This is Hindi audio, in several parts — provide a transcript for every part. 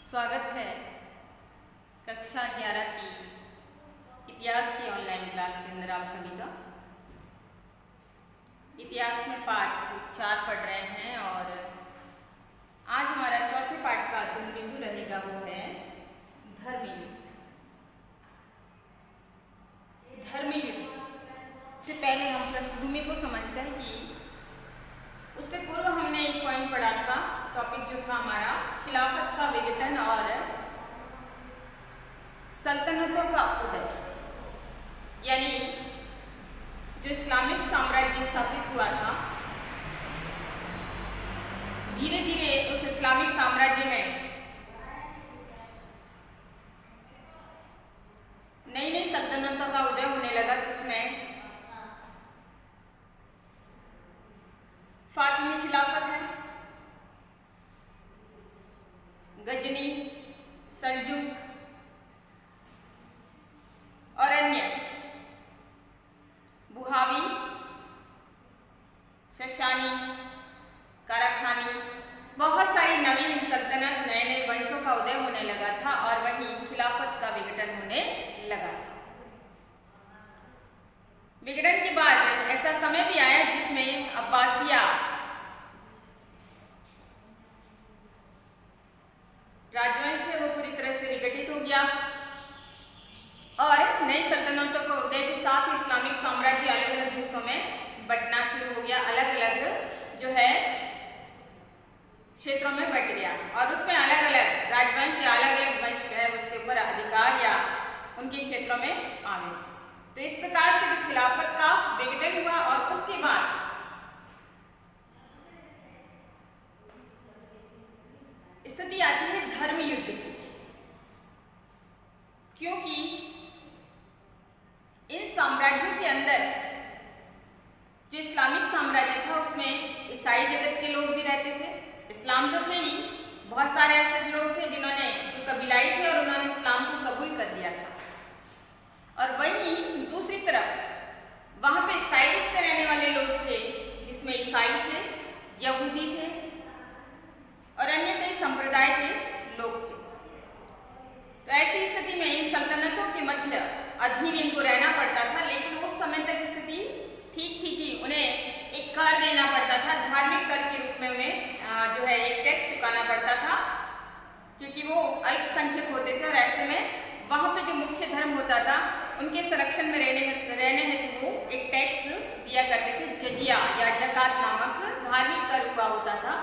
स्वागत है कक्षा 11 की इतिहास की ऑनलाइन क्लास के अंदर आप सभी का। इतिहास में पाठ 4 पढ़ रहे हैं और आज हमारा चौथे पाठ का अध्ययन बिंदु रहेगा वो है धर्मयुद्ध। धर्मयुद्ध से पहले हम पृष्ठभूमि को समझते हैं कि उससे पूर्व हमने एक पॉइंट पढ़ा था। टॉपिक जो था हमारा खिलाफत का विघटन और सल्तनतों का उदय, यानी जो इस्लामिक साम्राज्य स्थापित हुआ था, धीरे धीरे उस इस्लामिक साम्राज्य में नई नई सल्तनतों का उदय होने लगा, जिसमें फातिमी खिलाफत है, गजनी, सल्जूक और अन्य, बुहावी, शशानी, काराखानी, बहुत सारी नवीन सल्तनत, नए नए वंशों का उदय होने लगा था और वहीं खिलाफत का विघटन होने लगा था। विघटन के बाद ऐसा समय भी आया जिसमें अब्बासिया राजवंश है वो पूरी तरह से विघटित हो गया और नई सल्तनतों को उदय के साथ इस्लामिक साम्राज्य अलग अलग हिस्सों में बंटना शुरू हो गया, अलग अलग जो है क्षेत्रों में बंट गया और उसमें अलग अलग राजवंश या अलग अलग वंश है उसके ऊपर अधिकार या उनके क्षेत्रों में आ गए। तो इस प्रकार से भी खिलाफत का विघटन हुआ और उसके बाद स्थिति आती है धर्म युद्ध की, क्योंकि इन साम्राज्यों के अंदर जो इस्लामिक साम्राज्य था उसमें ईसाई जगत के लोग भी रहते थे। इस्लाम तो थे ही, बहुत सारे ऐसे लोग थे जिन्होंने जो कबीलाई थे और उन्होंने इस्लाम को कबूल कर लिया था। और वहीं दूसरी तरफ वहां पे स्थायी रूप से रहने वाले लोग थे जिसमें ईसाई थे, यहूदी थे और अन्य कई संप्रदाय के लोग थे। तो ऐसी स्थिति में इन सल्तनतों के मध्य अधीन इनको रहना पड़ता था, लेकिन उस समय तक स्थिति ठीक थी कि उन्हें एक कर देना पड़ता था, धार्मिक कर के रूप में उन्हें जो है एक टैक्स चुकाना पड़ता था, क्योंकि वो अल्पसंख्यक होते थे और ऐसे में वहाँ पे जो मुख्य धर्म होता था उनके संरक्षण में रहने हेतु वो एक टैक्स दिया करते थे। जजिया या जकात नामक धार्मिक कर हुआ होता था।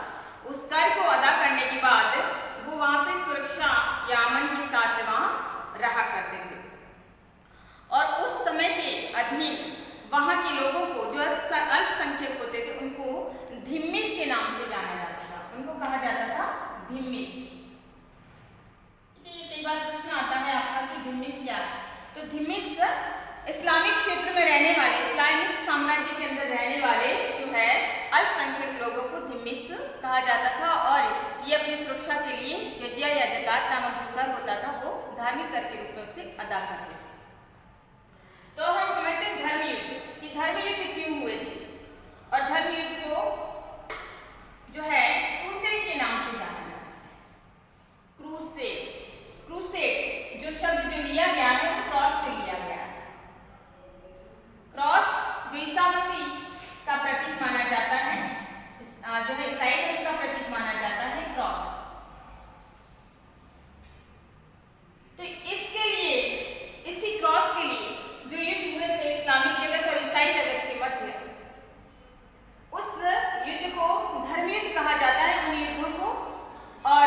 उस कर को अदा करने के बाद वो वहाँ पे सुरक्षा या अमन के साथ वहाँ रहा करते थे और उस समय के अधीन वहाँ के लोगों को जो अल्पसंख्यक होते थे उनको धिम्मिस के नाम से जाना जाता था। उनको कहा जाता था धिम्मिस। कई बार प्रश्न आता है आपका कि धिम्मिस क्या है। तो धिम्मिस इस्लामिक क्षेत्र में रहने वाले, इस्लामिक साम्राज्य के अंदर रहने वाले जो है अल्पसंख्यक लोगों को धिम्मिस कहा जाता था और ये अपनी सुरक्षा के लिए जजिया या जकात नामक जो कर होता था वो धार्मिक कर के रूप में उसे अदा करते थे। तो हम समझते हैं धर्मयुद्ध कि धर्मयुद्ध क्यों हुए थे और धर्मयुद्ध को जो है क्रूसेड के नाम से जाना जाता है। क्रूसेड, क्रूसेड जो शब्द जो लिया गया है वो क्रॉस से लिया गया है। क्रॉस जो ईसा मसीह का प्रतीक माना जाता है, जो है ईसाई धर्म का प्रतीक माना जाता है क्रॉस। तो इसके लिए, इसी क्रॉस के लिए जो युद्ध हुए थे इस्लामिक जगत और ईसाई जगत के मध्य, उस युद्ध को धर्मयुद्ध कहा जाता है उन युद्धों को, और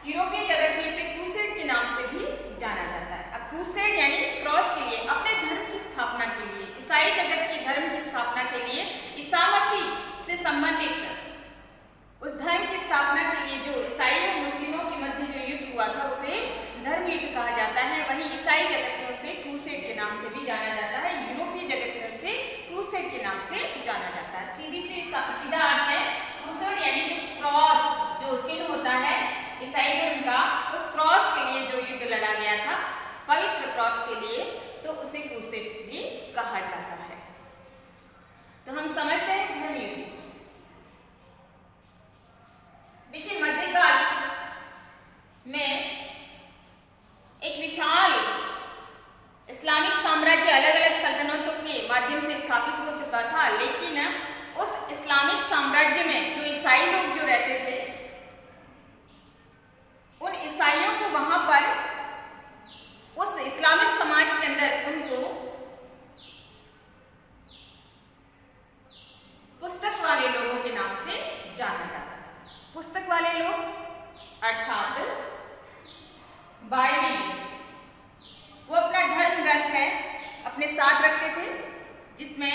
यूरोपीय जगत में इसे क्रूसेड के नाम से भी जाना जाता है। अब क्रूसेड यानी क्रॉस के लिए, अपने धर्म की स्थापना के लिए, ईसाई जगत के धर्म की स्थापना के लिए, ईसा मसीह से संबंधित उस धर्म की स्थापना के लिए जो ईसाई और मुस्लिमों के मध्य जो युद्ध हुआ था उसे धर्मयुद्ध कहा जाता है। वहीं ईसाई जगत में उसे क्रूसेड के नाम से भी जाना जाता है, यूरोपीय जगत में उसे क्रूसेड के नाम से जाना जाता है। सीधा अर्थ है क्रूसेड यानी जो क्रॉस, जो चिन्ह होता है ईसाई धर्म का, उस क्रॉस के लिए जो युद्ध लड़ा गया था, पवित्र क्रॉस के लिए, तो उसे क्रूसेड भी कहा जाता है। तो हम समझते हैं धर्मयुद्ध। देखिए मध्यकाल रहते थे, उन ईसाइयों को वहां पर उस इस्लामिक समाज के अंदर उनको पुस्तक वाले लोगों के नाम से जाना जाता था। पुस्तक वाले लोग अर्थात बाइबल, वो अपना धर्म ग्रंथ है अपने साथ रखते थे, जिसमें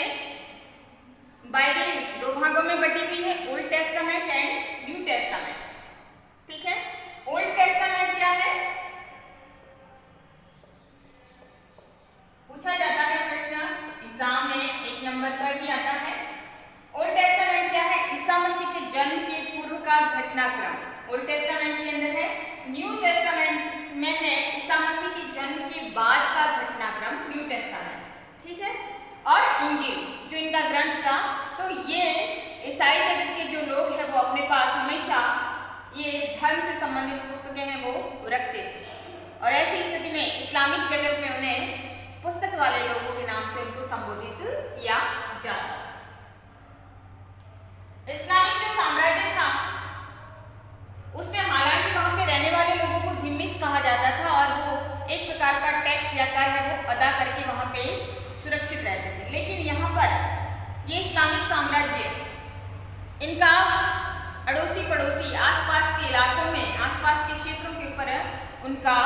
बाइबल दो भागों में बटी हुई है, old testament and new testament. ठीक है, ओल्ड टेस्टामेंट क्या है, पूछा जाता है प्रश्न एग्जाम में, 1 नंबर का ही आता है। ओल्ड टेस्टामेंट क्या है, ईसा मसीह के जन्म के पूर्व का घटनाक्रम ओल्ड टेस्टामेंट के अंदर है। न्यू टेस्टामेंट में है ईसा मसीह के जन्म के बाद का घटनाक्रम, न्यू टेस्टामेंट। ठीक है, और इंजील जो इनका ग्रंथ था, तो ये ईसाई जगत के जो लोग हैं वो अपने पास हमेशा ये धर्म से संबंधित पुस्तकें हैं वो रखते थे, और ऐसी स्थिति में इस्लामिक जगत में उन्हें पुस्तक वाले लोगों के नाम से उनको संबोधित किया जाता। इस्लामिक जो साम्राज्य था उसमें हालांकि वहां पे रहने वाले लोगों को धिम्मिस कहा जाता था, और वो एक प्रकार का टैक्स या कर है वो अदा करके वहां पे सुरक्षित रहते थे। लेकिन यहाँ पर ये इस्लामिक साम्राज्य इनका अड़ोसी पड़ोसी आसपास के इलाकों में, आसपास के क्षेत्रों के ऊपर उनका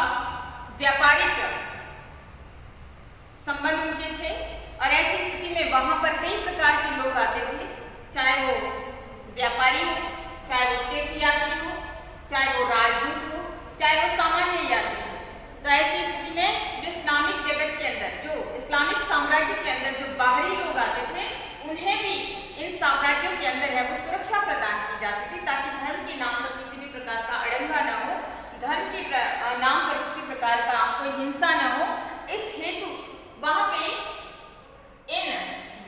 व्यापारिक संबंध उनके थे, और ऐसी स्थिति में वहां पर कई प्रकार के लोग आते थे, चाहे वो व्यापारी हो, चाहे वो तीर्थयात्री हो, चाहे वो राजदूत हो, चाहे वो सामान्य यात्री हो। तो ऐसी स्थिति में जो इस्लामिक जगत के अंदर, जो इस्लामिक साम्राज्य के अंदर जो बाहरी लोग आते थे, उन्हें भी इन साम्राज्यों के अंदर है वो सुरक्षा प्रदान की जाती थी, ताकि धर्म के नाम पर किसी भी प्रकार का अड़ंगा न हो, धर्म के नाम पर किसी प्रकार का कोई हिंसा न हो। इस हेतु वहां पे इन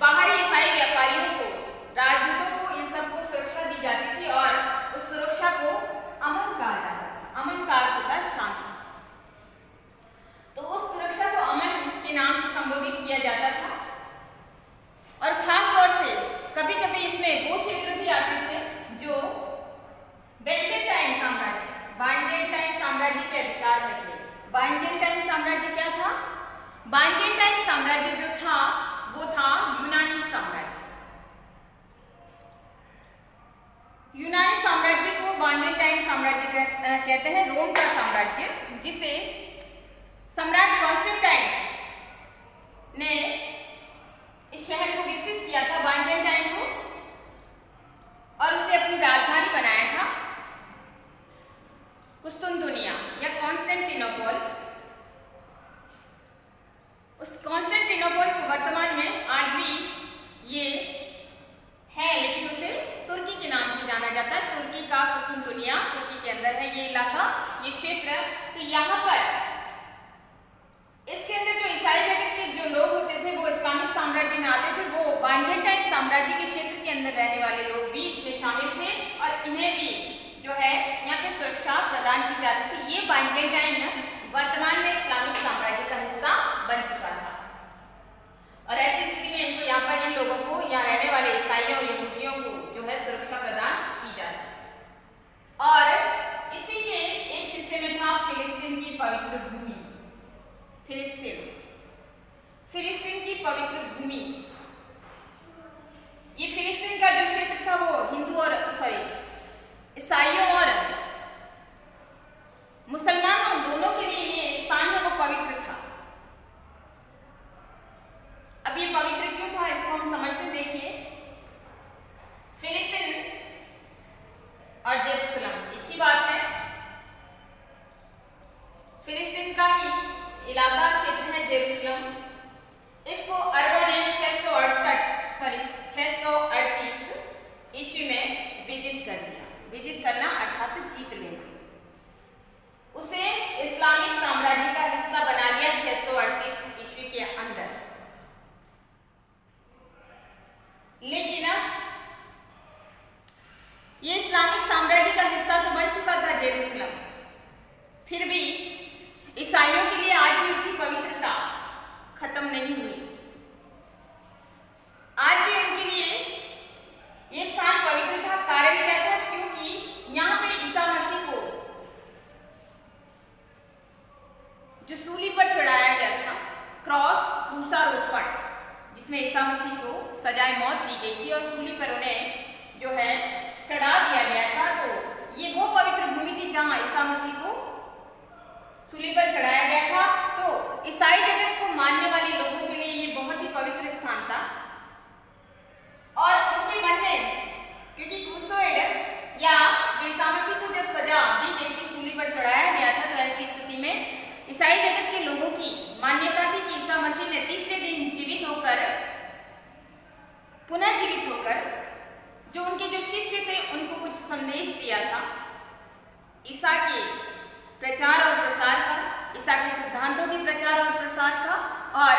बाहरी ईसाई व्यापारियों को, राजदूतों को, इन सबको सुरक्षा दी जाती थी, और उस सुरक्षा को अमन कहा जाता था। अमन का अर्थ होता है शांति। तो उस सुरक्षा को अमन के नाम से संबोधित किया जाता था, और खास तौर से कभी कभी इसमें वो क्षेत्र भी आते थे जो बाइजेंटाइन साम्राज्य, बाइजेंटाइन साम्राज्य के अधिकार में थे। बाइजेंटाइन साम्राज्य क्या था, बाइजेंटाइन साम्राज्य जो था वो था यूनानी साम्राज्य। यूनानी साम्राज्य को बाइजेंटाइन साम्राज्य कहते हैं, रोम का साम्राज्य, जिसे सम्राट कॉन्स्टेंटाइन ने इस शहर को विकसित किया था, बाइजेंटाइन को, और उसे अपनी राजधानी बनाया था कुस्तुनतुनिया या कॉन्स्टेंटिनोपल। उस कॉन्स्टेंटिनोपल को वर्तमान में आज भी ये है, लेकिन उसे तुर्की के नाम से जाना जाता है। तुर्की का कुस्तुनतुनिया, तुर्की के अंदर है ये इलाका, ये क्षेत्र। तो यहाँ पर इसके अंदर जो ईसाई जगत के जो लोग होते थे वो इस्लामिक साम्राज्य में आते थे, वो बाइजेंटाइन साम्राज्य के क्षेत्र के अंदर रहने वाले लोग भी इसमें शामिल थे, और इन्हें भी जो है यहाँ पे सुरक्षा प्रदान की जाती थी। ये बाइजेंटाइन वर्तमान में इस्लामिक साम्राज्य का हिस्सा बन चुका था, और ऐसी स्थिति में इनको यहाँ पर इन लोगों को, यहाँ रहने वाले ईसाइयों और यहूदियों को जो है सुरक्षा प्रदान की जाती थी। और इसी के एक हिस्से में था फिलिस्तीन की पवित्र भूमि। फिलिस्तीन की पवित्र भूमि, ये फिलिस्तीन का जो क्षेत्र था वो हिंदू और ईसाइयों और मुसलमानों दोनों के लिए ये स्थान है वो पवित्र था। अब ये पवित्र क्यों था इसको हम समझते हैं। देखिए, फिलिस्तीन और जेरूसलम एक ही बात है। फिलिस्तीन का ही इलाका क्षेत्र है जेरूसलम। इसको अरबों ने 638 ईस्वी में विजित कर दिया। विजित करना अर्थात जीत लेना। उसे इस्लामिक साम्राज्य का हिस्सा बना लिया 638 ईस्वी के अंदर। लेकिन ये इस्लामिक साम्राज्य का हिस्सा तो बन चुका था जेरूसलम, फिर भी ईसाइयों के लिए आज भी उसकी पवित्रता खत्म नहीं हुई। आज भी उनके लिए ये स्थान पवित्र था। कारण क्या था? क्योंकि ईसा के प्रचार और प्रसार का, ईसा के सिद्धांतों के प्रचार और प्रसार का, और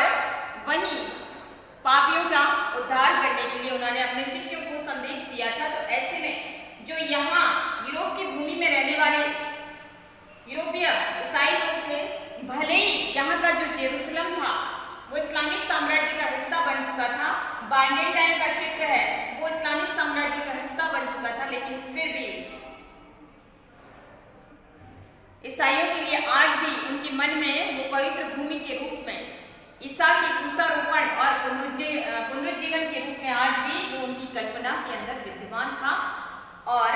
वहीं पापियों का उद्धार करने के लिए उन्होंने अपने शिष्यों को संदेश दिया था। तो ऐसे में जो यहाँ यूरोप की भूमि में रहने वाले यूरोपीय ईसाई लोग थे, भले ही यहाँ का जो जेरूसलम था वो इस्लामिक साम्राज्य का हिस्सा बन चुका था, बाइजेंटाइन का क्षेत्र है वो इस्लामिक साम्राज्य का हिस्सा बन चुका था, लेकिन फिर भी ईसाइयों के लिए आज भी उनके मन में वो पवित्र भूमि के रूप में ईसा के क्रूसारोपण और पुनरुज्जीवन के रूप में आज भी वो उनकी कल्पना के अंदर विद्यमान था। और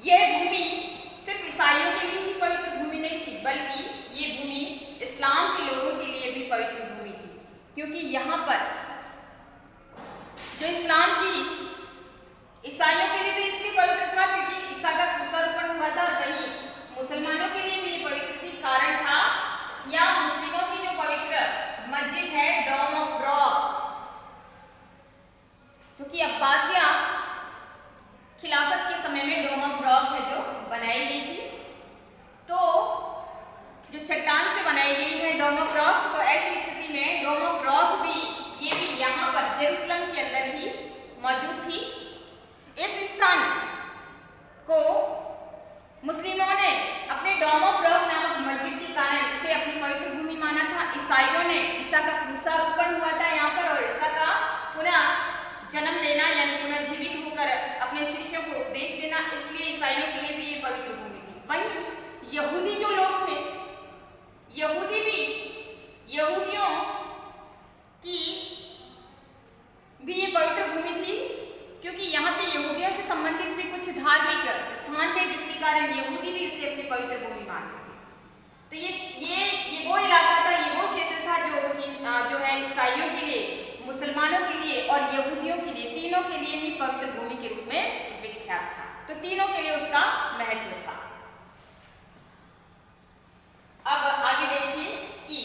यह भूमि सिर्फ ईसाइयों के लिए ही पवित्र भूमि नहीं थी, बल्कि ये भूमि इस्लाम के लोगों के लिए भी पवित्र भूमि थी, क्योंकि यहाँ पर जो इस्लाम की ईसाइयों के लिए तो इसलिए पवित्र था क्योंकि ईसा का क्रूसारोपण हुआ था, और वहीं मुसलमानों के लिए भी ये पवित्र थी। कारण था या मुस्लिमों की जो पवित्र मस्जिद है डोम ऑफ रॉक, जो कि अब्बासिया खिलाफत के समय में डोम ऑफ रॉक है जो बनाई गई थी। तो जो चट्टान से बनाई गई है डोम ऑफ रॉक, तो ऐसी स्थिति में डोम ऑफ रॉक भी ये भी यहाँ पर जेरूसलम के अंदर ही मौजूद थी। इस स्थान को मुस्लिमों ने अपने डोम ऑफ रॉक नामक मस्जिद के कारण इसे अपनी पवित्र भूमि माना था। ईसाइयों ने ईसा का क्रूसारोपण हुआ था यहाँ पर, और ईसा का पुनः जन्म लेना यानी पुनर्जीवित होकर अपने शिष्यों को उपदेश देना, इसलिए ईसाइयों के लिए भी ये पवित्र भूमि थी। वहीं यहूदी जो लोग थे, यहूदी भी यहूदियों की भी ये पवित्र भूमि थी, क्योंकि यहाँ पे यहूदियों से संबंधित भी कुछ धार्मिक स्थान थे, जिसके कारण यहूदी भी इसे अपनी पवित्र भूमि मानते थे। तो ये वो इलाका था, ये वो क्षेत्र था जो है ईसाइयों के लिए, मुसलमानों के लिए और यहूदियों के लिए, तीनों के लिए ही पवित्र भूमि के रूप में विख्यात था। तो तीनों के लिए उसका महत्व था। अब आगे देखिए कि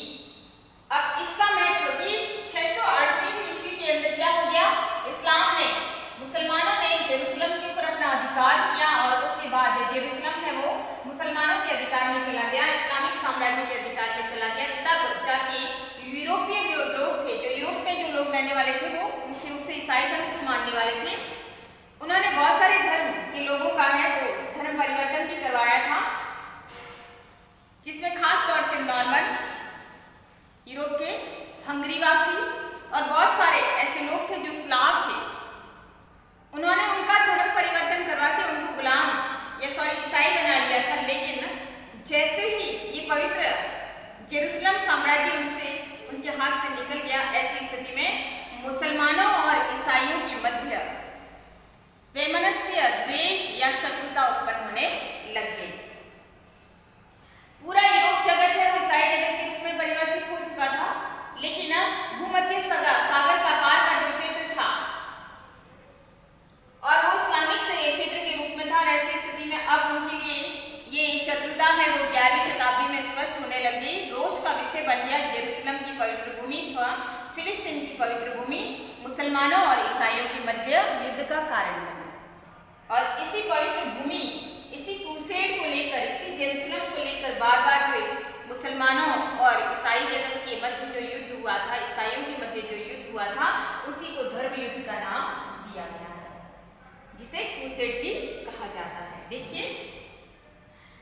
अब इसका महत्व कि 638 ईस्वी के अंदर क्या हो गया, इस्लाम ने, मुसलमानों ने जेरूसलम के ऊपर अपना अधिकार किया, और उसके बाद जेरूसलम है वो मुसलमानों के अधिकार में चला गया, इस्लामिक साम्राज्य के अधिकार में चला गया। तब जाके यूरोपीय जो लोग थे, जो यूरोप में जो लोग रहने वाले थे, वो मुख्य रूप से ईसाई धर्म को मानने वाले थे। उन्होंने बहुत सारे धर्म के लोगों का है वो धर्म परिवर्तन भी करवाया था, जिसमें खास तौर से नॉर्मन यूरोप के हंगरीवासी और बहुत सारे ऐसे लोग थे जो स्लाव थे। उन्होंने उनका धर्म परिवर्तन करवा के उनको गुलाम ईसाई बना लिया था। लेकिन जैसे ही ये पवित्र जेरूसलम साम्राज्य उनके हाथ से निकल गया, ऐसी स्थिति में मुसलमानों और ईसाइयों के मध्य वैमनस्य, द्वेष या शत्रुता उत्पन्न होने लग गई। पूरा यूरोप जगत है वो ईसाई जगत के रूप में परिवर्तित हो चुका था, लेकिन भूमध्य सागर का पार का जो क्षेत्र था और वो इस्लामिक से क्षेत्र के रूप में था। ऐसी स्थिति में अब उनके लिए ये शत्रुता है वो 11वीं शताब्दी में स्पष्ट होने लगी। रोष का विषय बन गया जेरूसलम की पवित्र भूमि, फिलिस्तीन की पवित्र भूमि मुसलमानों और ईसाइयों के मध्य युद्ध का कारण बनी। और इसी पवित्र भूमि, इसी क्रूसेड को लेकर, इसी जेरूसलम को लेकर बार बार जो मुसलमानों और ईसाई जगत के मध्य जो युद्ध हुआ था, ईसाइयों के मध्य जो युद्ध हुआ था, उसी को धर्म युद्ध का नाम दिया गया है, जिसे क्रूसेड भी कहा जाता है। देखिए,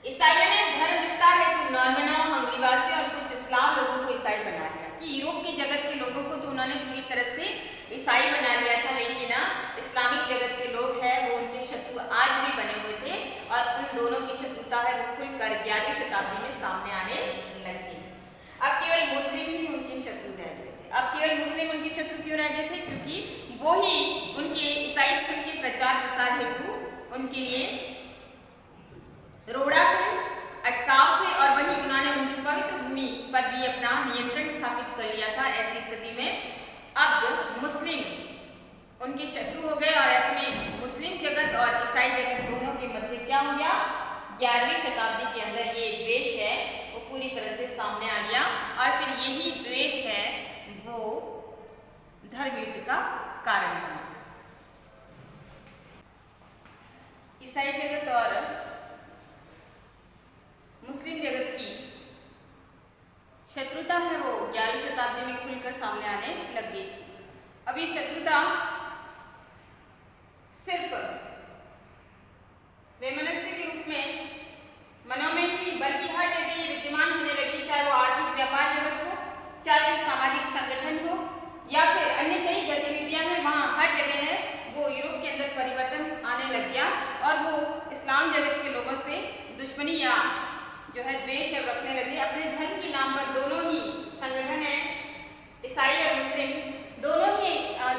ईसाइयों ने धर्म विस्तार हेतु नॉर्मनों, हंगरीवासी और कुछ इस्लाम लोगों को ईसाई बना लिया। कि यूरोप के जगत के लोगों को तो उन्होंने पूरी तरह से ईसाई बना लिया था, लेकिन इस्लामिक जगत के लोग हैं वो उनके शत्रु आज भी बने हुए थे, और उन दोनों की शत्रुता है वो खुलकर 11वीं शताब्दी में सामने आने लग गई। अब केवल मुस्लिम ही उनके शत्रु रह गए थे। अब केवल मुस्लिम उनके शत्रु क्यों रह गए थे? क्योंकि वो ही उनके ईसाई धर्म के प्रचार प्रसार हेतु उनके लिए रोड़ा थे, अटकाव थे, और वहीं उन्होंने उनकी पवित्र भूमि पर भी अपना नियंत्रण स्थापित कर लिया था। ऐसी स्थिति में अब मुस्लिम उनके शत्रु हो गए, और ऐसे में मुस्लिम जगत और ईसाई जगत दोनों के मध्य क्या हो गया? 11वीं शताब्दी के अंदर ये द्वेष है वो पूरी तरह से सामने आ गया, और फिर यही द्वेष है वो धर्म युद्ध का कारण बना। ईसाई जगत और अब ये शत्रुता सिर्फ वैमनस्य के रूप में मनों में ही बल्कि हर जगह ये विद्यमान होने लगी, चाहे वो आर्थिक व्यापार जगत हो, चाहे वो सामाजिक संगठन हो या फिर अन्य कई गतिविधियां हैं, वहाँ हर जगह है वो यूरोप के अंदर परिवर्तन आने लग गया और वो इस्लाम जगत के लोगों से दुश्मनी या जो है द्वेष है रखने लगे। अपने धर्म के नाम पर दोनों ही संगठन है, ईसाई और मुस्लिम, दोनों ही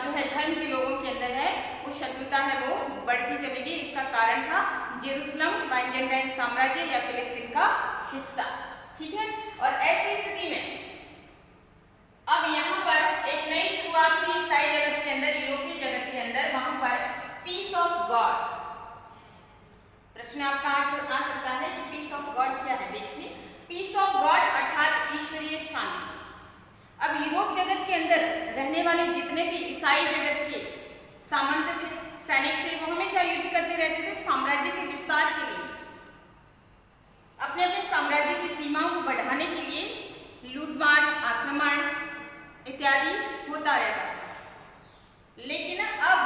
जो है धर्म के लोगों के अंदर है वो शत्रुता है वो बढ़ती चली गई। इसका कारण था जेरूसलम बाइजेंटाइन साम्राज्य या फिलिस्तीन का हिस्सा। ठीक है, और ऐसी स्थिति में अब यहाँ पर एक नई शुरुआत हुई ईसाई जगत के अंदर, यूरोपीय जगत के अंदर। वहां पर पीस ऑफ गॉड, प्रश्न आपका आ सकता है कि पीस ऑफ गॉड क्या है। देखिए, पीस ऑफ गॉड अर्थात ईश्वरीय शांति। अब यूरोप जगत के अंदर रहने वाले जितने भी ईसाई जगत के सामंत थे, सैनिक थे, वो हमेशा युद्ध करते रहते थे साम्राज्य के विस्तार के लिए, अपने अपने साम्राज्य की सीमाओं को बढ़ाने के लिए लूटमार, आक्रमण इत्यादि होता रहता था। लेकिन अब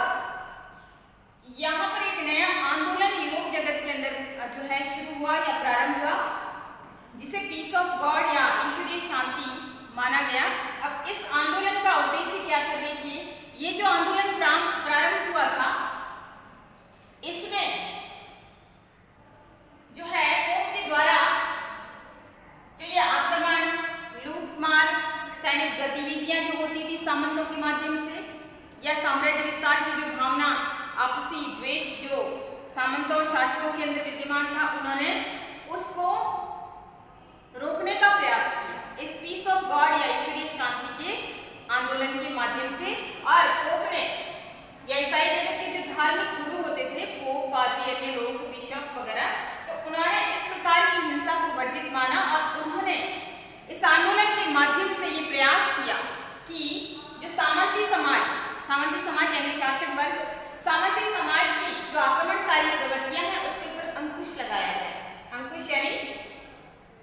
यहाँ पर एक नया आंदोलन यूरोप जगत के अंदर जो है शुरू हुआ या प्रारंभ हुआ, जिसे पीस ऑफ गॉड या ईश्वरीय शांति माना गया। अब इस आंदोलन का उद्देश्य क्या था? देखिए, ये जो आंदोलन प्रारंभ हुआ था, इसमें जो है पोप के द्वारा जो ये आक्रमण, लूटमार, सैनिक गतिविधियां जो होती थी सामंतों के माध्यम से या साम्राज्य विस्तार की जो भावना, आपसी द्वेष जो सामंतों और शासकों के अंदर विद्यमान था, उन्होंने उसको रोकने का प्रयास किया इस पीस ऑफ गॉड या ईश्वरीय शांति के आंदोलन के माध्यम से। और पोप ने या ईसाई जगत के जो धार्मिक गुरु होते थे, पोप, पादरी, अन्य लोग, बिशप वगैरह, तो उन्होंने इस प्रकार की हिंसा को वर्जित माना और उन्होंने इस आंदोलन के माध्यम से ये प्रयास किया कि जो सामंती समाज यानी शासक वर्ग, सामंती समाज की जो आक्रमणकारी प्रवृत्तियां हैं उसके ऊपर अंकुश लगाया जाए। अंकुश यानी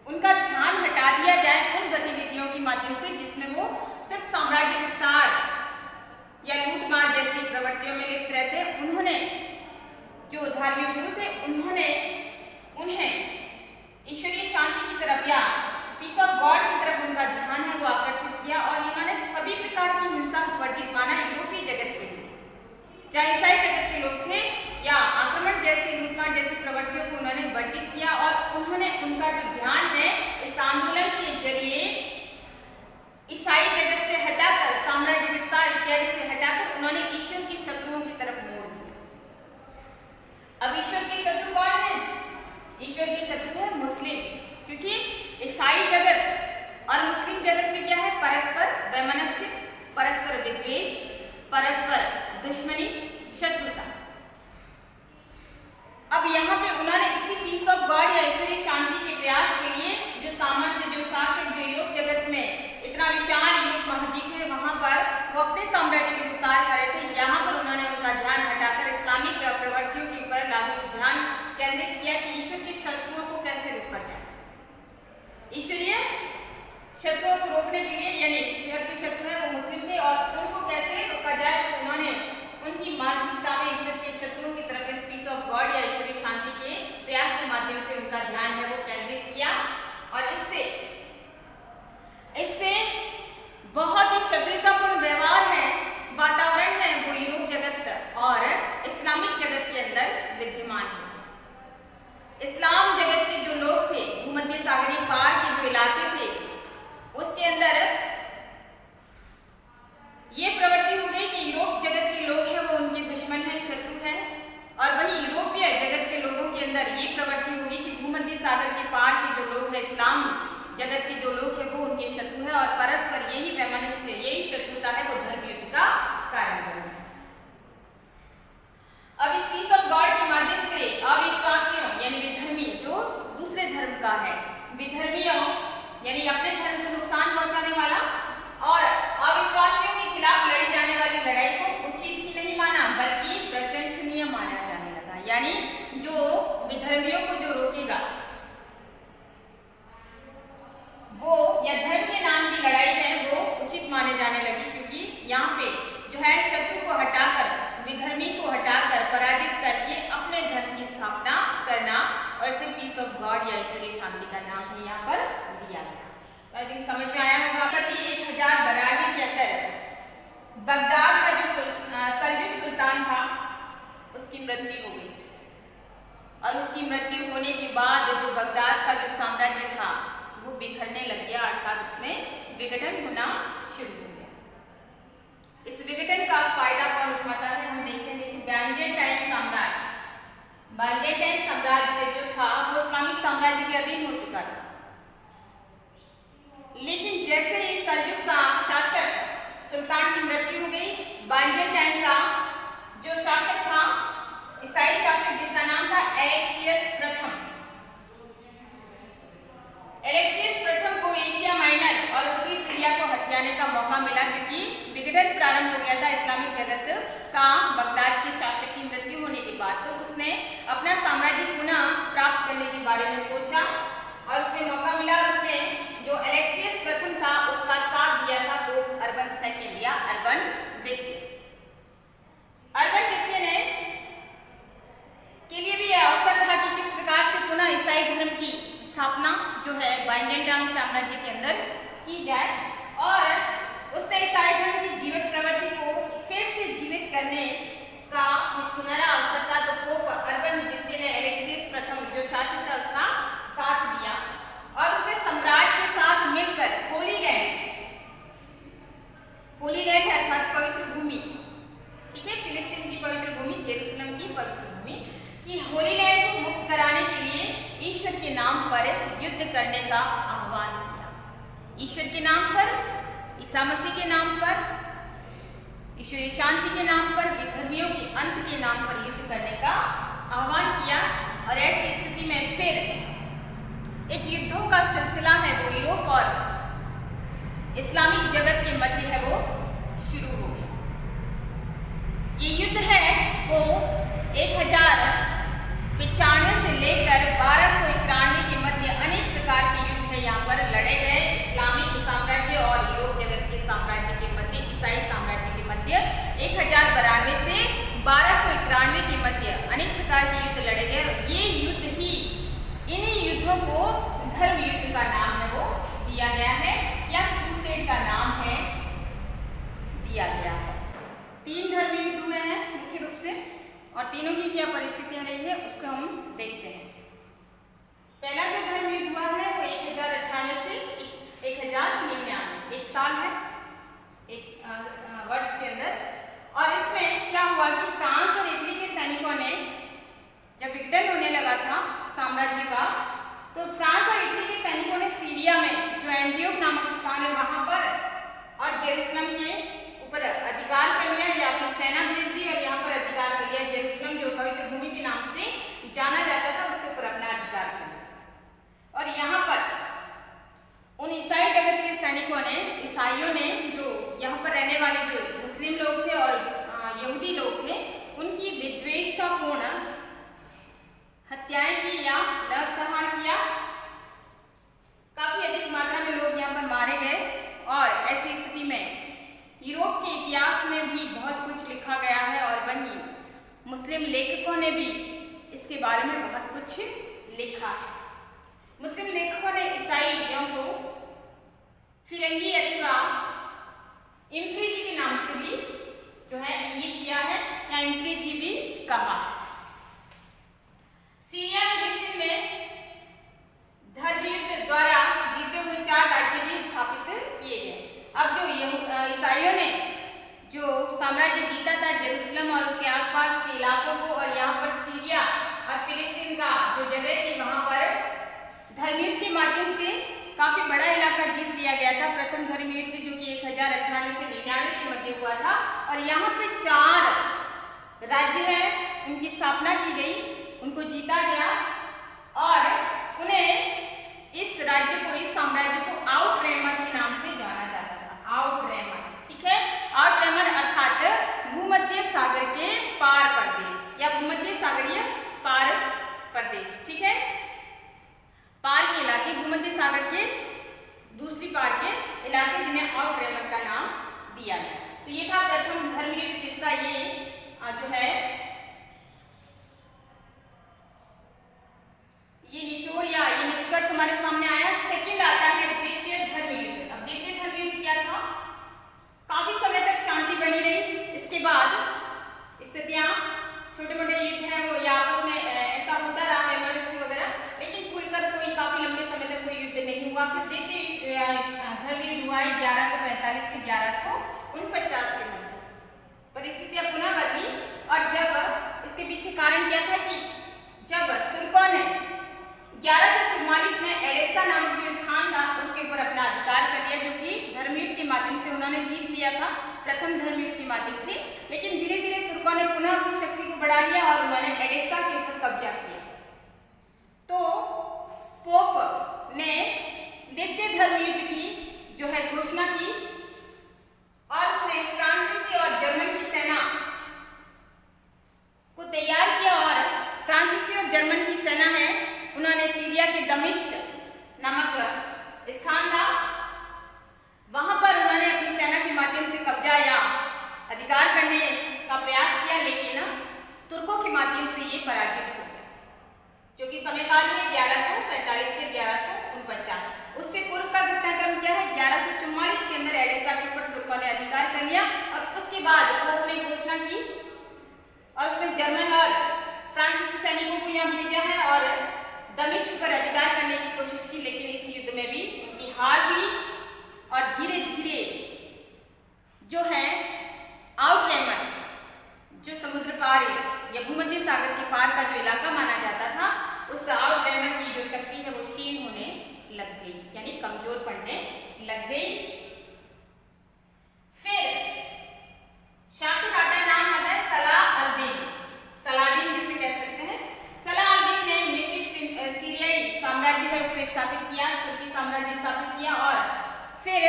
उनका ध्यान हटा दिया जाए उन गतिविधियों के माध्यम से जिसमें वो सिर्फ साम्राज्य विस्तार या लूटमार जैसी प्रवृत्तियों में लिप्त रहते। उन्होंने जो धार्मिक गुरु थे, उन्होंने उन्हें ईश्वरीय शांति की तरफ या पीस ऑफ गॉड की तरफ उनका ध्यान है वो आकर्षित किया और इन्होंने सभी प्रकार की हिंसा को वर्जित माना यूरोपीय जगत के लिए, चाहे ईसाई जगत के लोग थे या आक्रमण जैसी, लूटमार जैसी प्रवृत्तियों को उन्होंने वर्जित किया। और उन्होंने उनका जो ध्यान है इस आंदोलन के जरिए ईसाई जगत से हटाकर, साम्राज्य विस्तार इत्यादि से हटाकर उन्होंने ईश्वर की शत्रुओं की तरफ मोड़ दिया। अब ईश्वर के शत्रु कौन है? ईश्वर के शत्रु है मुस्लिम, क्योंकि ईसाई जगत और मुस्लिम जगत में क्या है? परस्पर वैमनस्य, परस्पर विद्वेष, परस्पर दुश्मनी, शत्रुता। अब यहाँ पे उन्होंने इसी पीस ऑफ गॉड या ईश्वरीय शांति के प्रयास के लिए जो सामंत, जो शासक, जो यूरोप जगत में इतना विशाल यूरोप महाद्वीप है, वहां पर वो अपने साम्राज्य के विस्तार कर रहे थे। यहाँ पर उन्होंने उनका ध्यान हटाकर इस्लामिक प्रवृत्तियों के ऊपर लागू ध्यान केंद्रित किया कि ईश्वर के शत्रुओं को कैसे रोका जाए। ईश्वरीय शत्रुओं को रोकने के लिए, यानी ईश्वर के शत्रु है वो मुस्लिम थे और उनको कैसे रोका जाए, तो उन्होंने उनकी मानसिकता में ईश्वर के शत्रुओं की तरफ इस पीस ऑफ गॉड या ईश्वरीय शांति के प्रयास के माध्यम से उनका ध्यान है वो केंद्रित किया। और इससे बहुत ही शत्रुतापूर्ण व्यवहार है, वातावरण है वो यूरोप जगत और इस्लामिक जगत के अंदर विद्यमान है। इस्लाम जगत के जो लोग थे, भूमध्य सागरीय पार के जो इलाके थे, उसके अंदर ये प्रवृत्ति हो गई कि यूरोप जगत के लोग हैं वो उनके दुश्मन है, शत्रु है। और वही यूरोपीय जगत के लोगों के अंदर ये प्रवृत्ति हो गई कि भूमध्य सागर के पार के जो लोग हैं, इस्लाम जगत के जो लोग हैं वो उनके शत्रु है और परस्पर यही वैमनस्य, यही शत्रुता है वो धर्म युद्ध का कारण बनी। अब इस पीस ऑफ गॉड के माध्यम से अविश्वासियों यानी विधर्मी, जो दूसरे धर्म का है, विधर्मियों यानी अपने धर्म को नुकसान पहुंचाने वाला और अविश्वासियों के खिलाफ लड़ी जाने वाली लड़ाई को उचित ही नहीं माना बल्कि प्रशंसनीय माना जाने लगा। यानी जो विधर्मियों को जो रोकेगा वो या धर्म के नाम की लड़ाई है वो उचित माने जाने लगी, क्योंकि यहाँ पे पीस ऑफ गॉड या ईश्वरीय शांति का नाम है यहाँ पर दिया गया। तो आई थिंक समझ में आया होगा। 1092 के अंदर बगदाद का जो सल्जुक सुल्तान था उसकी मृत्यु हो गई, और उसकी मृत्यु होने के बाद जो बगदाद का जो साम्राज्य था वो बिखरने लग गया, अर्थात उसमें विघटन होना शुरू हो गया। इस विघटन का फायदा कौन उठाता है, हम देखते हैं कि बाइजेंटाइन साम्राज्य जो था वो इस्लामिक साम्राज्य के अधीन हो चुका था। लेकिन जैसे ही सल्जुक शासक सुल्तान की मृत्यु हो गई, बाइजेंटाइन का जो शासक था, ईसाई शासक जिसका नाम था एलेक्सियस प्रथम को एशिया माइनर और उत्तरी सीरिया को हथियाने का मौका मिला, क्योंकि विघटन प्रारंभ हो गया था इस्लामिक जगत का बगदाद के शासक की मृत्यु होने के बाद। तो उसने अपना साम्राज्य पुनः प्राप्त करने के बारे में सोचा और उसने मौका मिला, और उसने जो एलेक्सियस प्रथम था उसका साथ दिया था पोप अर्बन सेकंड या अर्बन द्वितीय। अर्बन द्वितीय ने के लिए भी यह अवसर था कि किस प्रकार से पुनः ईसाई धर्म की स्थापना जो है बाइजेंटाइन साम्राज्य के अंदर की जाए, और उसने ईसाई धर्म की जीवित प्रवृत्ति को फिर से जीवित करने का सुनहरा अवसर था। तो पोप अर्बन द्वितीय ने एलेक्सियस प्रथम जो शासक था उसका साथ दिया, और उसने सम्राट के साथ मिलकर होली लैंड अर्थात पवित्र भूमि, ठीक है, फिलिस्तीन की पवित्र भूमि, जेरूसलम की पवित्र भूमि की होली लैंड को मुक्त कराने के लिए ईश्वर के नाम पर युद्ध करने का आह्वान किया। ईश्वर के नाम पर, ईसा मसीह के नाम पर, ईश्वरीय शांति के नाम पर, विधर्मियों के अंत के नाम पर युद्ध करने का आह्वान किया। और ऐसी स्थिति में फिर एक युद्धों का सिलसिला है वो यूरोप और इस्लामिक जगत के मध्य है वो शुरू हो गया। ये युद्ध है वो 1095 से लेकर 1291 के मध्य अनेक प्रकार के युद्ध है यहाँ पर लड़े गए इस्लामिक साम्राज्य और यूरोप जगत के साम्राज्य के मध्य, ईसाई साम्राज्य के मध्य 1092 से 1291 के मध्य अनेक प्रकार के युद्ध लड़े गए। और ये युद्ध ही, इन्हीं युद्धों को धर्म युद्ध का नाम है वो दिया गया है, या क्रूसेड का नाम है दिया गया है। 3 धर्म युद्ध हुए हैं मुख्य रूप से, और तीनों की क्या परिस्थितियां रही है उसको हम देखते हैं। पहला जो धर्म युद्ध हुआ है वो 1098 से 1099, एक साल है, एक वर्ष के अंदर। और इसमें क्या हुआ कि फ्रांस और इटली के सैनिकों ने जब विघटन होने लगा था साम्राज्य का, तो फ्रांस और इटली के सैनिकों ने सीरिया में जो एंटियोक नामक स्थान है वहां पर और जेरूसलम के ऊपर अधिकार कर लिया, या अपनी सेना भेज दी और यहाँ पर अधिकार कर लिया। जेरूसलम जो पवित्र भूमि के नाम से जाना जाता था उसके ऊपर अपना अधिकार कर लिया। और यहाँ पर उन ईसाई जगत के सैनिकों ने, ईसाइयों ने, जो यहाँ पर रहने वाले जो मुस्लिम लोग थे और यहूदी लोग थे, उनकी विद्वेषतापूर्ण हत्याएं की या नरसंहार किया। काफी अधिक मात्रा में लोग यहाँ पर मारे गए। और ऐसी स्थिति में यूरोप के इतिहास में भी बहुत कुछ लिखा गया है, और वहीं मुस्लिम लेखकों ने भी इसके बारे में बहुत कुछ लिखा है। मुस्लिम लेखकों ने ईसाइयों को फिरंगी अथवा इन्फ्रिजी के नाम से भी जो है इंगित किया है, या इन्फ्रिजी भी कहा है। सीरिया फिलिस्तीन में धर्म युद्ध द्वारा जीते हुए 4 राज्य भी स्थापित किए गए। अब जो ईसाइयों ने जो साम्राज्य जीता था जेरूसलम और उसके आसपास के इलाकों को, और यहाँ पर सीरिया और फिलिस्तीन का जो जगह थी वहां पर धर्मयुद्ध के माध्यम से काफी बड़ा इलाका जीत लिया गया था। प्रथम धर्मयुद्ध जो कि 1098 से 99 के मध्य हुआ था, और यहाँ पे 4 राज्य है उनकी स्थापना की गई, उनको जीता गया, और उन्हें इस राज्य को, इस साम्राज्य को आउटरेमर के नाम से जाना जाता था। आउटरेमर, ठीक है, आउटरेमर अर्थात भूमध्य सागर के पार प्रदेश या भूमध्य सागरीय पार प्रदेश, ठीक है, पार के इलाके, भूमध्य सागर के दूसरी पार के इलाके, जिन्हें आउटरेमर का नाम दिया गया। तो ये था प्रथम धर्मयुद्ध, जिसका ये जो है ये निचोड़ बढ़ा लिया और उन्होंने एडेसा के ऊपर कब्जा किया। तो पोप ने द्वितीय धर्म युद्ध की जो है घोषणा की और उसने फ्रांसीसी और जर्मन की सेना को तैयार किया और फ्रांसीसी और जर्मन की सेना है उन्होंने सीरिया के दमिश्क नामक स्थान था, वहां पर उन्होंने अपनी सेना के माध्यम से कब्जा या अधिकार करने का प्रयास किया, लेकिन तुर्कों के माध्यम से ये पराजित हो गया, जो कि समयकाल में 1145 से 1149। उससे पूर्व का घटनाक्रम क्या है, 1144 के अंदर एडेसा के ऊपर तुर्कों ने अधिकार कर लिया और उसके बाद पोप ने घोषणा की और उसने जर्मन और फ्रांसीसी सैनिकों को यहाँ भेजा है और दमिश्क पर अधिकार करने की कोशिश की, लेकिन इस युद्ध में भी उनकी हार हुई और धीरे धीरे जो है आउटरेमन, जो समुद्र पार या भूमध्य सागर के पार का जो इलाका माना जाता था, उस आउटरेमन की जो शक्ति है वो क्षीण होने लग गई, यानी कमजोर पड़ने लग गई। फिर शासक आता है, नाम आता है सलाह अल-दीन, सलादीन जिसे कह सकते हैं। सलाह अल-दीन ने मिस्र सीरियाई साम्राज्य है उसको स्थापित किया, तुर्की साम्राज्य स्थापित किया और फिर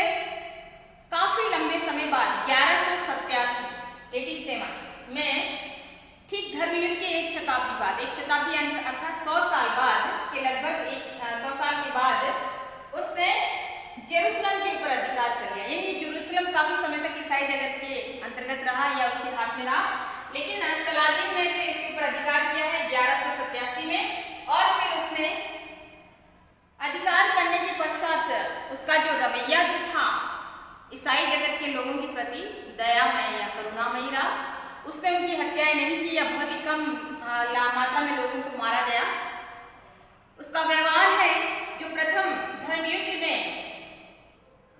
काफी लंबे समय बाद 1187 में ठीक धर्म युद्ध के एक शताब्दी बाद, एक शताब्दी अर्थात 100 साल बाद के लगभग 100 साल के बाद उसने जेरूसलम के ऊपर अधिकार कर लिया। यानी जेरूसलम काफी समय तक ईसाई जगत के अंतर्गत रहा या उसके हाथ में रहा, लेकिन सलादीन ने फिर इसके ऊपर अधिकार किया है 1187 में और फिर उसने अधिकार करने के पश्चात उसका जो रवैया जो था ईसाई जगत के लोगों के प्रति दयामय या करुणामयी रहा। उसने उनकी हत्याएं नहीं की या बहुत ही कम मात्रा में लोगों को मारा गया। उसका व्यवहार है जो प्रथम धर्म युद्ध में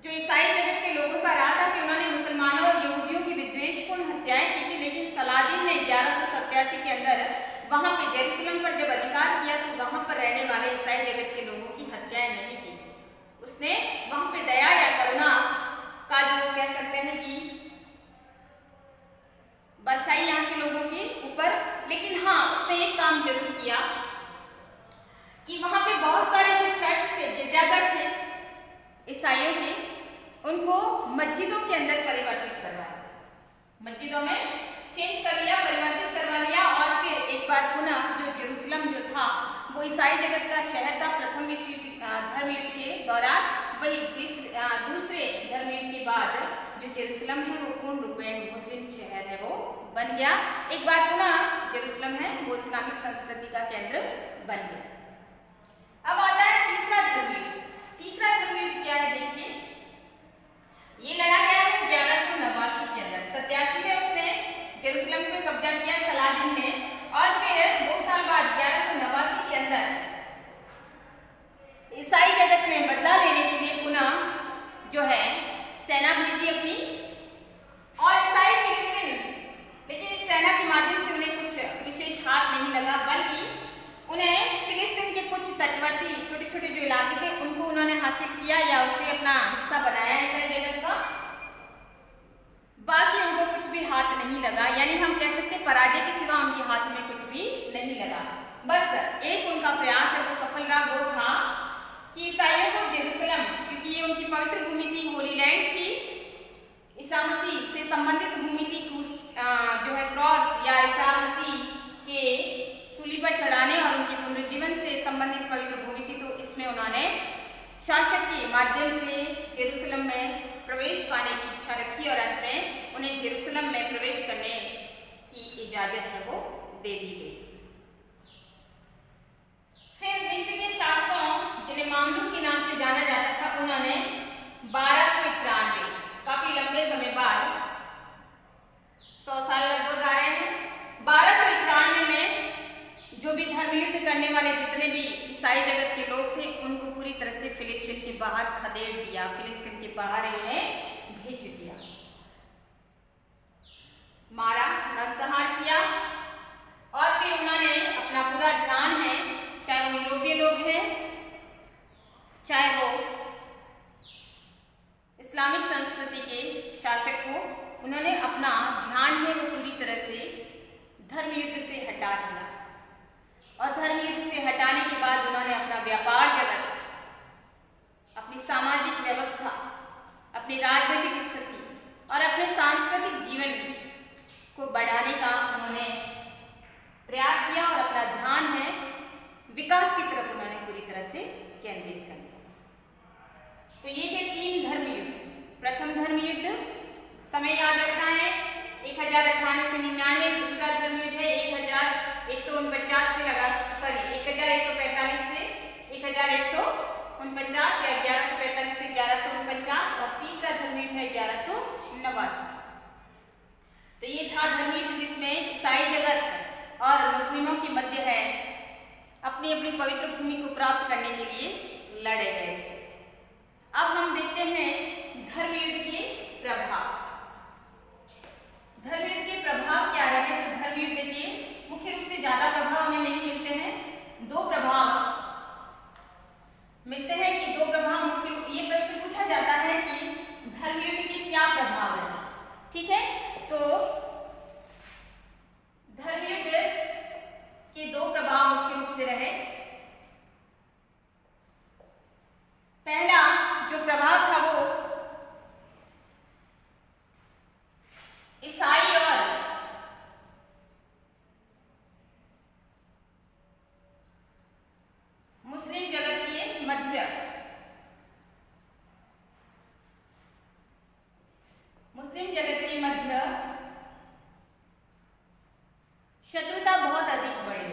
जो ईसाई जगत के लोगों का रहा था कि उन्होंने मुसलमानों और यहूदियों की विद्वेषपूर्ण हत्याएं की थी, लेकिन सलादीन ने 1187 के अंदर वहां पे जेरूसलम पर जब अधिकार किया तो वहां पर रहने वाले ईसाई जगत के लोगों की हत्याएं नहीं की। उसने वहां पे दया या करुणा का जो कह सकते हैं कि बरसाई यहाँ के लोगों के ऊपर, लेकिन हाँ उसने एक काम जरूर किया कि वहां पे बहुत सारे जो चर्च थे, गिरजाघर थे ईसाइयों के, उनको मस्जिदों के अंदर परिवर्तित करवाया, मस्जिदों में चेंज कर लिया, परिवर्तित करवा लिया और फिर एक बार पुनः जो जेरूसलम जो था वो ईसाई जगत का शहर था प्रथम विश्व धर्म युद्ध के दौरान, वही दूसरे धर्म युद्ध के बाद जो जेरूसलम है वो पूर्ण रूपेण मुस्लिम शहर है वो बन गया। एक बार पुनः जेरूसलम है वो इस्लामिक संस्कृति का केंद्र बन गया। अब आता है तीसरा धर्म युद्ध। तीसरा धर्म युद्ध क्या है, देखिए ये लड़ा गया है 1189 के अंदर। 87 में उसने जेरूसलम पे कब्जा किया सलादीन ने और फिर 2 साल बाद 1189 के अंदर ईसाई जगत में बदला लेने के लिए पुनः जो है सेना भेजी अपनी और ईसाई फिलिस्तीन, लेकिन इस सेना के माध्यम से उन्हें कुछ विशेष हाथ नहीं लगा, बल्कि उन्हें फिलिस्तीन के कुछ तटवर्ती छोटे छोटे जो इलाके थे उनको उन्होंने हासिल किया या उसे अपना हिस्सा बनाया ईसाई जगत का, बाकी उनको कुछ भी हाथ नहीं लगा। यानी हम कह सकते पराजय के सिवा उनके हाथ में कुछ भी नहीं लगा। बस एक उनका प्रयास है वो सफल रहा, वो था कि ईसाइयों को जेरूसलम, क्योंकि ये उनकी पवित्र भूमि थी, होली लैंड थी, ईसा मसीह से संबंधित भूमि थी, जो है क्रॉस या ईसा मसीह के सूली पर चढ़ाने और उनके पुनरुज्जीवन से संबंधित पवित्र भूमि थी। तो इसमें उन्होंने शासक के माध्यम से जेरूसलम में प्रवेश पाने की इच्छा रखी और अंत में उन्हें जेरूसलम में प्रवेश करने की इजाजत है वो दे दी गई। फिर मिस्र के शासकों जिन्हें मामलुक के नाम से जाना जाता था, उन्होंने 1293 काफी लंबे समय बाद 100 साल लगभग आ रहे हैं, 1293 में जो भी धर्म युद्ध करने वाले जितने भी ईसाई जगत के लोग थे उनको पूरी तरह से फिलिस्तीन के बाहर खदेड़ दिया, फिलिस्तीन के बाहर उन्हें भेज दिया, मारा, नरसंहार किया और फिर उन्होंने अपना पूरा ध्यान है, चाहे वो यूरोपीय लोग हैं चाहे वो इस्लामिक संस्कृति के शासक हो, उन्होंने अपना ध्यान है वो पूरी तरह से धर्म धर्म युद्ध से हटा दिया। और धर्म युद्ध से हटाने के बाद उन्होंने अपना व्यापार जगत, अपनी सामाजिक व्यवस्था, अपनी राजनीतिक स्थिति और अपने सांस्कृतिक जीवन को बढ़ाने का उन्होंने प्रयास किया और अपना ध्यान है विकास की तरफ उन्होंने पूरी तरह से केंद्रित कर दिया। तो ये थे 3 धर्म युद्ध। प्रथम धर्म युद्ध समय याद रखना है 1098 से 99। दूसरा धर्म युद्ध है 1149 से लगा 1145 से 1149 या 1145 से 1149 और तीसरा धर्म युद्ध है 1189। तो ये था धर्म युद्ध जिसमें ईसाई जगत और मुस्लिमों के मध्य है अपनी अपनी पवित्र भूमि को प्राप्त करने के लिए लड़े गए थे। अब हम देखते हैं धर्म युद्ध के प्रभाव। धर्म युद्ध के प्रभाव क्या रहे? तो धर्म युद्ध के मुख्य रूप से ज्यादा प्रभाव हमें नहीं मिलते हैं, 2 प्रभाव मिलते हैं कि 2 प्रभाव मुख्य रूप। ये प्रश्न पूछा जाता है कि धर्म युद्ध के क्या प्रभाव रहे, ठीक है? तो धर्म युद्ध के 2 प्रभाव मुख्य रूप से रहे। पहला जो प्रभाव था वो ईसाई और मुस्लिम जगत के मध्य शत्रुता बहुत अधिक बढ़ी,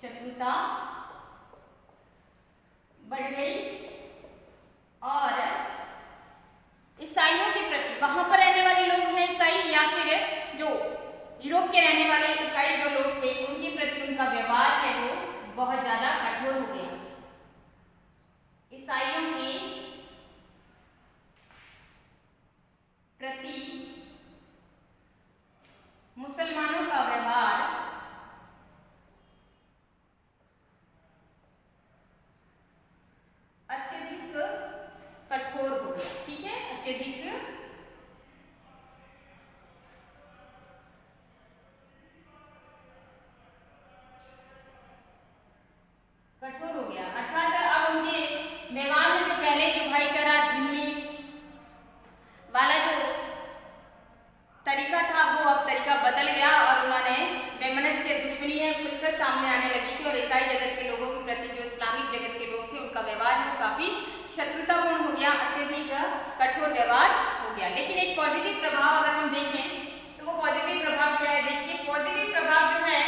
शत्रुता बढ़ गई और ईसाइयों के प्रति, वहां पर रहने वाले लोग हैं ईसाई या फिर जो यूरोप के रहने वाले ईसाई जो लोग थे उनके प्रति उनका व्यवहार है वो बहुत ज्यादा कठोर हो गया। ईसाइयों के प्रति मुसलमानों का व्यवहार अत्यधिक कठोर हो गया, ठीक है? अत्यधिक कठोर हो गया। अर्थात अब उनके व्यवहार में जो पहले जो भाईचारा धिम्मी वाला जो तरीका था वो अब तरीका बदल गया और उन्होंने वैमनस्य दुश्मनी है खुलकर सामने आने लगी थी और ईसाई जगत के लोगों के प्रति जो इस्लामिक जगत के लोग थे उनका व्यवहार है वो काफी शत्रुतापूर्ण हो गया, अत्यधिक कठोर व्यवहार हो गया। लेकिन एक पॉजिटिव प्रभाव अगर हम देखें तो वो पॉजिटिव प्रभाव क्या है? देखिए पॉजिटिव प्रभाव जो है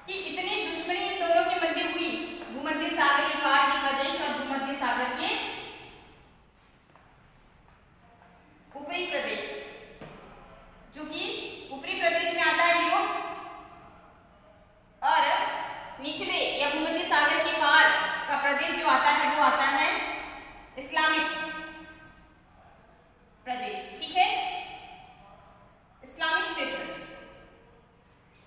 कि इतनी दुश्मनी इन दोनों के मध्य हुई, भूमध्य सागर के पार के प्रदेश और भूमध्य सागर के ऊपरी प्रदेश, जो कि ऊपरी प्रदेश में आता है यूरोप और निचले या भूमध्य सागर के पार का प्रदेश जो आता है वो आता है इस्लामिक प्रदेश, ठीक है? इस्लामिक क्षेत्र।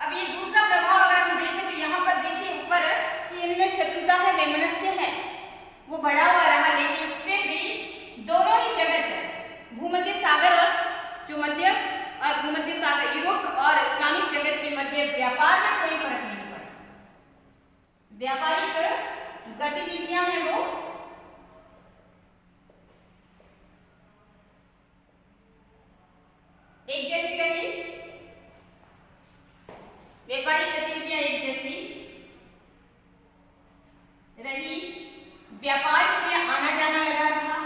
अब ये दूसरा प्रभाव अगर हम देखें तो यहाँ पर देखिए ऊपर कि इनमें शत्रुता है, वैमनस्य है, वो बढ़ा हुआ रहा, लेकिन फिर भी दोनों ही जगत भूमध्य सागर और जो मध्य और भूमध्य सागर यूरोप और इस्लामिक जगत के मध्य व्यापार में कोई फर्क नहीं पड़ा। व्यापारिक गतिविधियां हैं वो एक जैसी रही, व्यापारिक गतिविधियां एक जैसी रही, व्यापार के लिए आना जाना लगा रहा,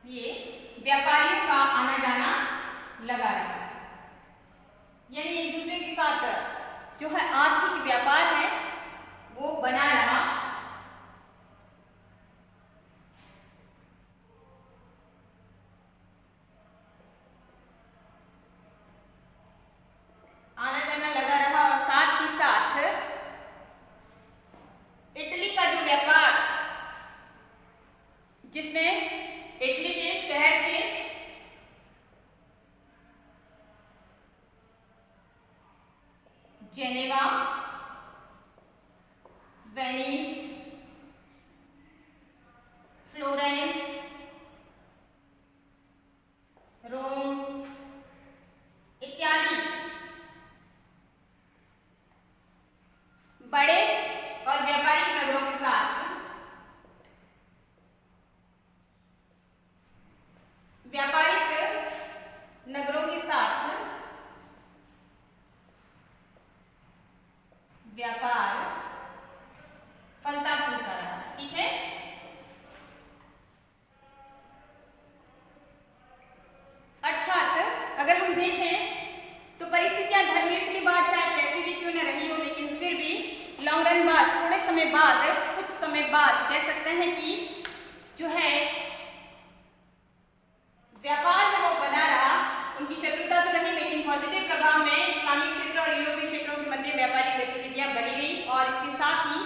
ये व्यापारियों का आना जाना लगा रहा, यानी एक दूसरे के साथ जो है आर्थिक व्यापार है वो बना रहा। आना जाना लगा रहा और साथ ही साथ इटली का जो व्यापार, जिसमें इटली के शहर थे जेनेवा, वेनिस, फ्लोरेंस, व्यापार फलता फूलता रहा। ठीक है, अर्थात अगर हम देखें तो परिस्थितियां धर्म युद्ध के बाद चाहे कैसी भी क्यों न रही हो, लेकिन फिर भी लॉन्ग रन बाद, थोड़े समय बाद, कुछ समय बाद कह सकते हैं कि जो है व्यापार है वो बना रहा। उनकी शत्रुता तो रही, लेकिन पॉजिटिव प्रभाव में इस्लामिक क्षेत्र और यूरोपीय क्षेत्रों के मध्य व्यापारिक गतिविधियां बनी रही। और इसके साथ ही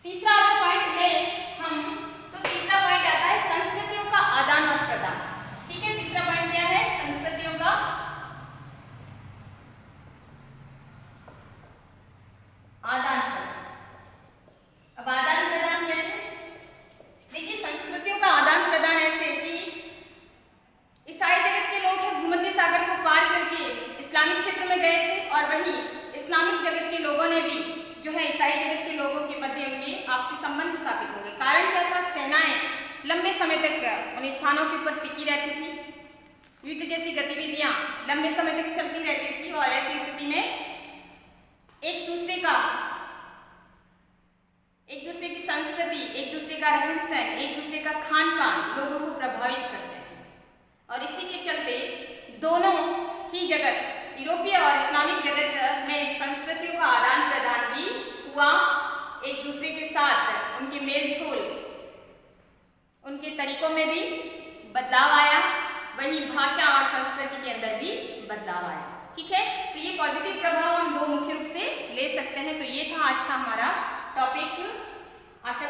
तीसरा अगर पॉइंट ले हम, तो तीसरा पॉइंट आता है संस्कृतियों का आदान और प्रदान। ठीक है, तीसरा पॉइंट क्या है? संस्कृतियों का आदान प्रदान। अब आदान प्रदान कैसे? देखिए, संस्कृतियों का आदान प्रदान ऐसे कि ईसाई जगत के लोग हैं भूमध्य सागर को पार करके इस्लामिक क्षेत्र में गए थे, और वहीं इस्लामिक जगत के लोगों ने भी जो है ईसाई जगत के लोगों के मध्य उनके आपसी संबंध स्थापित हो गए। कारण क्या था? सेनाएं लंबे समय तक उन स्थानों के ऊपर टिकी रहती थी, युद्ध जैसी गतिविधियां लंबे समय तक चलती रहती थी, और ऐसी स्थिति में एक दूसरे की संस्कृति, एक दूसरे का रहन सहन, एक दूसरे का खान पान लोगों को प्रभावित करते हैं। और इसी के चलते दोनों ही जगत, यूरोपीय और इस्लामिक जगत में संस्कृतियों का आदान प्रदान भी हुआ। एक दूसरे के साथ उनके मेल जोल, उनके तरीकों में भी बदलाव आया, वहीं भाषा और संस्कृति के अंदर भी बदलाव आया। ठीक है, तो ये पॉजिटिव प्रभाव हम दो मुख्य रूप से ले सकते हैं। तो ये था आज का हमारा टॉपिक। आशा